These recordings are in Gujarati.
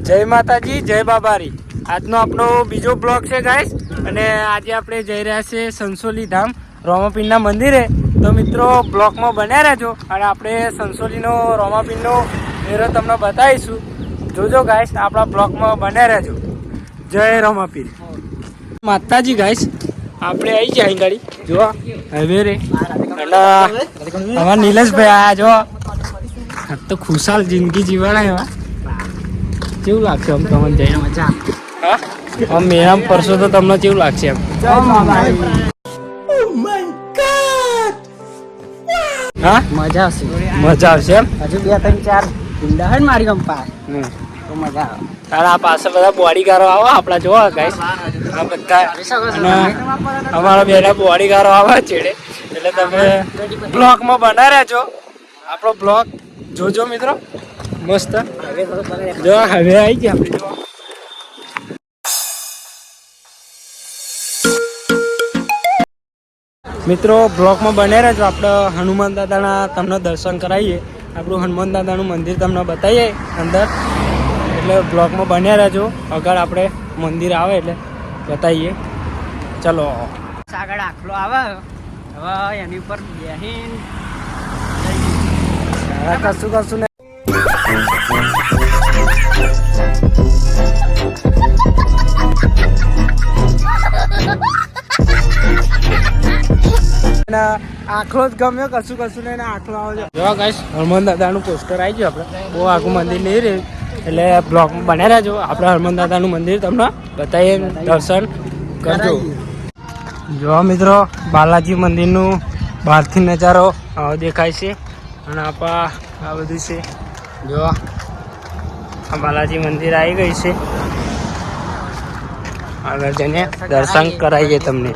જય માતાજી, જય બાબારી. આજનો આપણો બીજો બ્લોગ છે ગાઈસ, અને આજે આપણે જઈ રહ્યા છીએ સંસોલી ધામ રોમાપીરના મંદિરે. તો મિત્રો બ્લોગમાં બન્યા રહેજો અને આપણે સંસોલીનો રોમાપીરનો મેળો તમને બતાવીશું. જોજો ગાઈસ, આપણા બ્લોગમાં બન્યા રહેજો. જય રોમાપીર માતાજી. ગાઈસ આપણે આવી જાય અહીં ગાડી જો હવે રે, અને અમારા નિલેશભાઈ આયા જો. તો ખુશાલ જિંદગી જીવાના એવા. કેવું લાગશે આમ તમને જઈને? મજા. હા, આમ મેળામ ફરશો તો તમને કેવું લાગશે એમ? હા, મજા આવશે. મજા આવશે એમ. હજુ 2-3-4 ગુંડા હે મારી ગંપા, તો મજા આવે. તારા આ પાસે બધા બોડીગારો આવો આપણા જોવા ગાઈસ. આ બધા અને અમારા બેના બોડીગારો આવે છેડે, એટલે તમે બ્લોગમાં બના રહેજો. આપણો બ્લોગ જોજો મિત્રો, મસ્ત. જો હવે આવી ગયા આપણે. જો મિત્રો બ્લોગમાં બને રહેજો. આપણે હનુમાન દાદાના તમને દર્શન કરાવીએ. આપણું હનુમાન દાદાનું મંદિર તમને બતાવીએ અંદર, એટલે બ્લોગમાં બન્યા રહેજો. આગળ આપણે મંદિર આવે એટલે બતાવીએ. ચલો, આગળ આખલો આવે હવે એની ઉપર બેહીન કશું કશું નહીં. આખલો જ ગમ્યો, કશું કશું નહીં. આખલો આવજો. જો ગાઈસ, હનુમાન દાદાનું પોસ્ટર આવી ગયું. આપણે બહુ આખું મંદિર નહીં રહ્યું, એટલે બ્લોગ બન્યા રહેજો. આપણે હનુમાન દાદાનું મંદિર તમને બતાવીએ, દર્શન કરજો. જો મિત્રો, બાલાજી મંદિરનું બહારથી નજારો આવો દેખાય છે. અને આ બધું છે. જો આ બાલાજી મંદિર આવી ગઈ છે. આગળ જઈને દર્શન કરાવીએ તમને.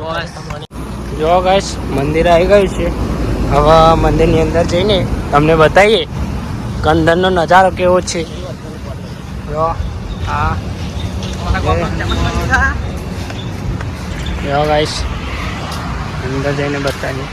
જો ગાઈસ, મંદિર આવી ગયું છે. હવે મંદિરની અંદર જઈને તમને બતાવીએ કે અંદરનો નજારો કેવો છે. જો આ જો ગાઈસ, અંદર જઈને બતાવીએ.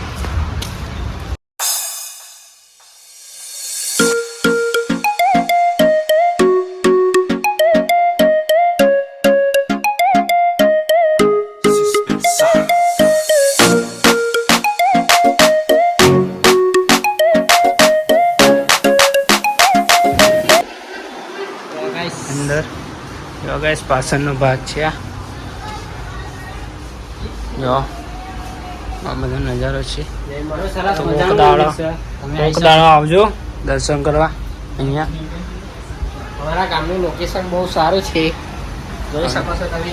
અંદર જો ગાઈસ, પાછળનો ભાગ છે. જો આ બધો નજારો છે. કોક દાડો આવજો દર્શન કરવા અહીંયા. અમારા ગામનું લોકેશન બહુ સારું છે, જોઈ શકો છો તમે.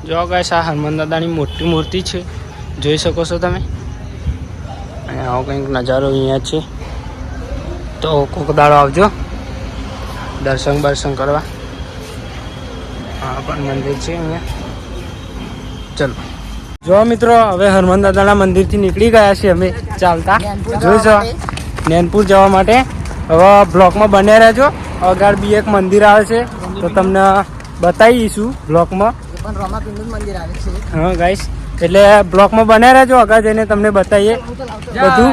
જો ગાઈસ, આ હનુમાન દાદાની મોટી મૂર્તિ છે, જોઈ શકો છો તમે. અને આવો કંઈક નજારો અહીંયા છે. તો કોક દાડો આવજો દર્શન બર્શન કરવા. હા, પણ મંદિર છે અહીંયા. ચલો જો મિત્રો, હવે હનુમાન દાદાના મંદિરથી નીકળી ગયા છીએ અમે ચાલતા. જોઈશો નૈનપુર જવા માટે. હવે બ્લોકમાં બન્યા રહેજો. આગળ બી એક મંદિર આવે છે, તો તમને બતાવીશું બ્લોકમાં. હા ગાઈસ, એટલે બ્લોકમાં બન્યા રહેજો. આગળ જઈને તમને બતાવીએ બધું.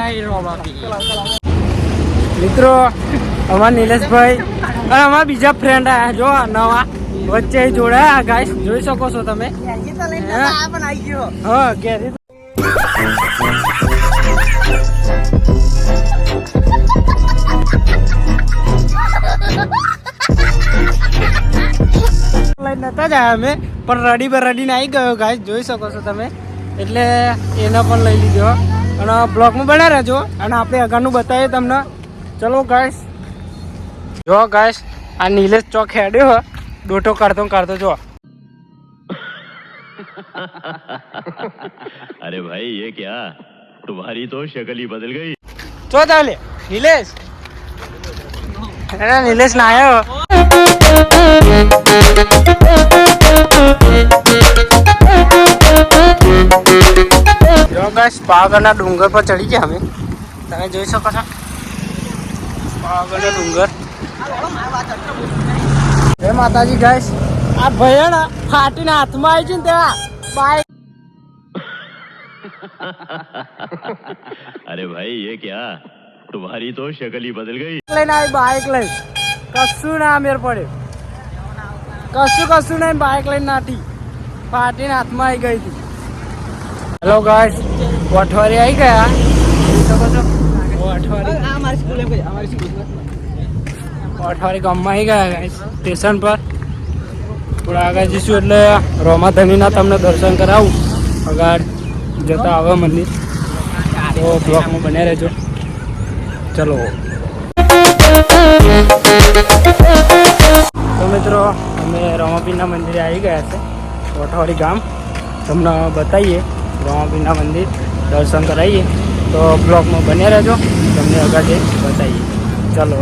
મિત્રો અમારા નિલેશભાઈ અને અમારા બીજા ફ્રેન્ડ આવ્યા જો નવા વચ્ચે જોડાયા ગાઈસ, જોઈ શકો છો તમે. હા, કેરી નતા જ આવ્યા અમે, પણ રડીને આવી ગયો ગાઈસ, જોઈ શકો છો તમે. એટલે એને પણ લઈ લીધો અને બ્લોગમાં બન્યા રહેજો. અને આપણે આગળનું બતાવીએ તમને. ચલો ગાઈસ, જો ગાઈસ, આ નિલેશ ચોક હેડ્યો ડોટો કાઢતો જો. अरे भाई ये क्या, तुम्हारी तो शक्ल ही बदल गई. ચો તાલે નિલેશ, નિલેશ ના આવ્યો. જો ગાઈસ, પાવાગઢના ડુંગર પર ચડી ગયા અમે. તમે જોઈ શકો છો પાવાગઢનો ડુંગર. જય માતાજી ગાઈસ. આ ભયણ ફાટીને હાથમાં આવી છે ને ત્યાં બાઈક अरे भाई ये क्या तुम्हारी तो शक्ल ही बदल गई લઈને આવી બાઇક લઈ કશું ના મેર પડે કશું નહીં બાઇક લઈને નાટી ફાટીને હાથમાં આવી ગઈ હતી. હેલો ગાઈસ અઠવાડિયે આવી ગયા અઠવાડિયે ગામમાં આવી ગયા ગાઈસ સ્ટેશન પર થોડા આગળ જઈશું એટલે રોમાધનીના તમને દર્શન કરાવું આગળ જતા આવે મંદિર તો બ્લોકમાં બન્યા રહેજો. ચલો તો મિત્રો અમે રોમાપીરના મંદિરે આવી ગયા છે કોઠવાડી ગામ. તમને બતાવીએ રોમાપીરના મંદિર દર્શન કરાવીએ તો બ્લોગમાં બન્યા રહેજો તમને આગળ જઈ બતાવીએ. ચલો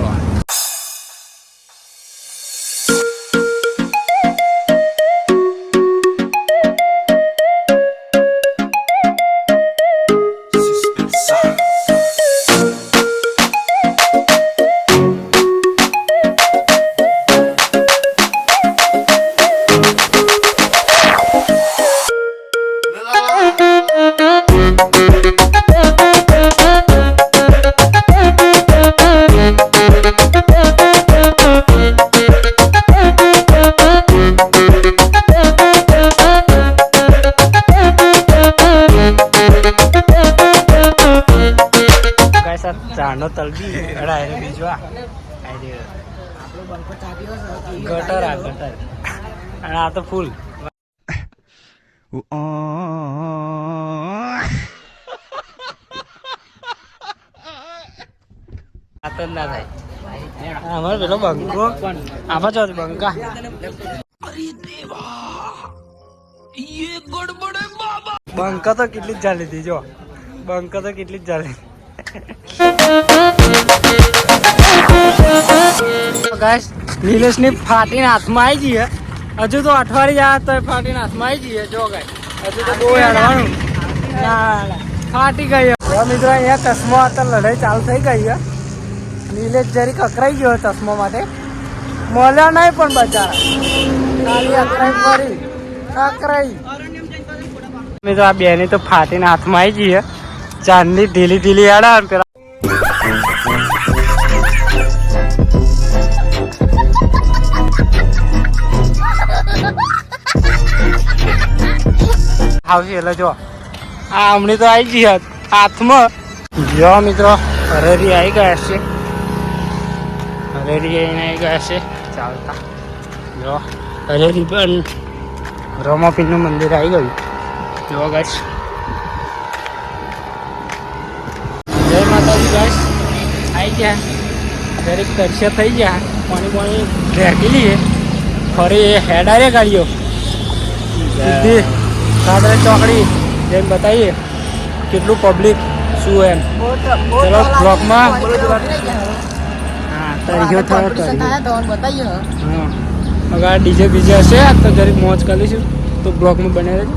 ચાનો તલબી અડાય બીજો ગટર અને આ તો ફૂલ આ તો ના થાય અમારે પેલો બંકો આમાં ચાલ બંકા બંકા તો કેટલી જ ચાલી હતી જો બંકા તો કેટલી જ ચાલી. નિલેશની ફાટીને હાથમાં આવી જઈએ હજુ તો અઠવાડિયે જાય તો ફાટીને હાથમાં આવી જઈએ જો ગાય હજુ તો બહુ હેડવાનું ફાટી ગઈ. મિત્રો અહીંયા ચશ્મા હતા લડાઈ ચાલુ થઈ ગઈ છે. નિલેશ જરીક અકરાઈ ગયો ચશ્મા માટે મળ્યા નહીં પણ બચારા ખાલી અકરાઈ મિત્રો આ બેની તો ફાટીને હાથમાં આવી જઈએ ચાંદની ઢીલી આડા પેલા આવશે એટલે જો આ હમણાં તો આવી ગઈ હાથમાં જો મિત્રો હરેરી આવી ગયા છે હરેરી આવીને આવી ગયા છે ચાલતા જો હરેરી પણ રોમાપીરનું મંદિર આવી ગયું જો ગાઈસ. જય માતાજી ગાઈસ આવી ગયા દરેક દર્શન થઈ ગયા પાણી રેકી લઈએ ફરી હેડારે ગાડીઓ સીધી સાદરે ચોકડી જેમ બતાવીએ કેટલું પબ્લિક શું એમ. ચલો બ્લોકમાં હા તરીકે થયો હા અગર ડીજે બીજે હશે તો જરીક મોજ કરીશું તો બ્લોકમાં બને રહેજો.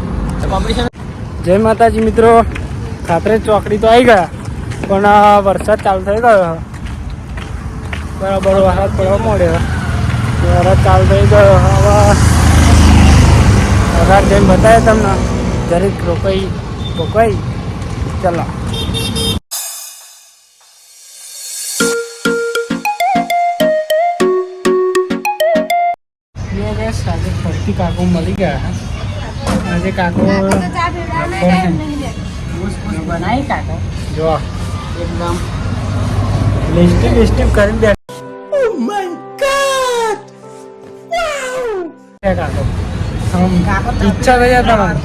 જય માતાજી મિત્રો ખાતરે ચોકડી તો આવી ગયા પણ વરસાદ ચાલુ થઈ ગયો બરાબર વરસાદ પડવા મળ્યો વરસાદ ચાલુ થઈ ગયો હવે વરસાદ જઈને બતાવે તમને જરીક રોકાઈ ચલો. આજે ફરતી કાકો મળી ગયા આજે કાકો બનાવી કાકો જો એકદમ લિસ્ટિપ કરીને બે કાકો ઈચ્છા થઈ જાય તમારે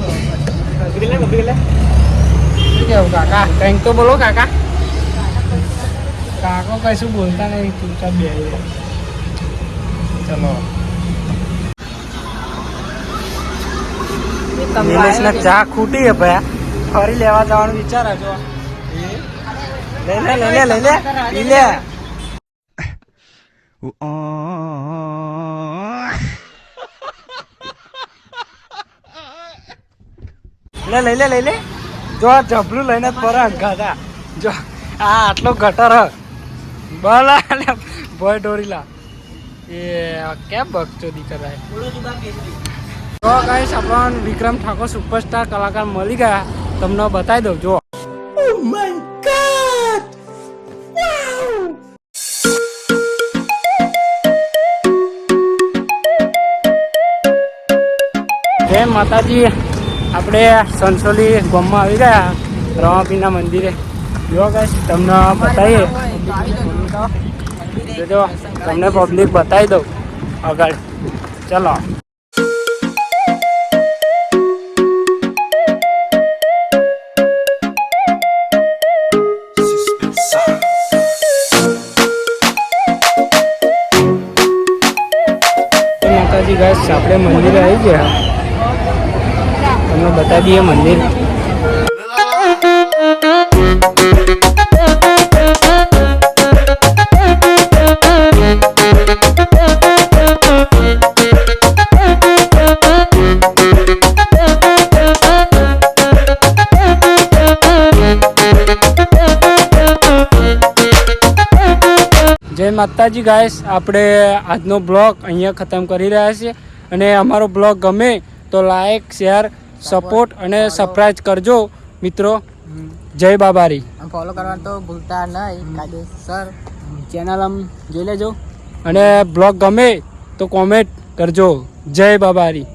કેવું કાકા કંઈક તો બોલો કાકા. કાકો કશું બોલતા નહીં ચૂપચાપ બે ચલો. નિલેશને ચા ખૂટી હે ભયા ફરી લેવા જવાનું વિચાર જો લઈ લે લઈ લે જો જબલું લઈને ફરે અંગાતા જો આ આટલો ગટર બોલા ભય ડોરીલા એ કેમ બકચોદી કરાય. તો ગાઈસ આપણને વિક્રમ ઠાકોર સુપરસ્ટાર કલાકાર મળી ગયા તમને બતાવી દઉં જો. જય માતાજી. આપણે સંસોલી ગામમાં આવી ગયા રમાપીના મંદિરે. જો ગાઈસ તમને બતાવીએ જો તમને પબ્લિક બતાવી દઉં આગળ. ચલો. માતાજી ગાઈસ આપણે મંદિરે આવી ગયા. તમને બતા દઈએ મંદિર. જય માતાજી ગાઈસ, આપણે આજનો બ્લોગ અહીંયા ખતમ કરી રહ્યા છીએ. અને અમારો બ્લોગ ગમે તો લાઈક, શેર, સપોર્ટ અને સબસ્ક્રાઇબ કરજો મિત્રો. જય બાબારી. ફોલો કરવાનું તો ભૂલતા નહીં કાયદેસર. ચેનલ આમ જોઈ લેજો અને બ્લોગ ગમે તો કોમેન્ટ કરજો. જય બાબારી.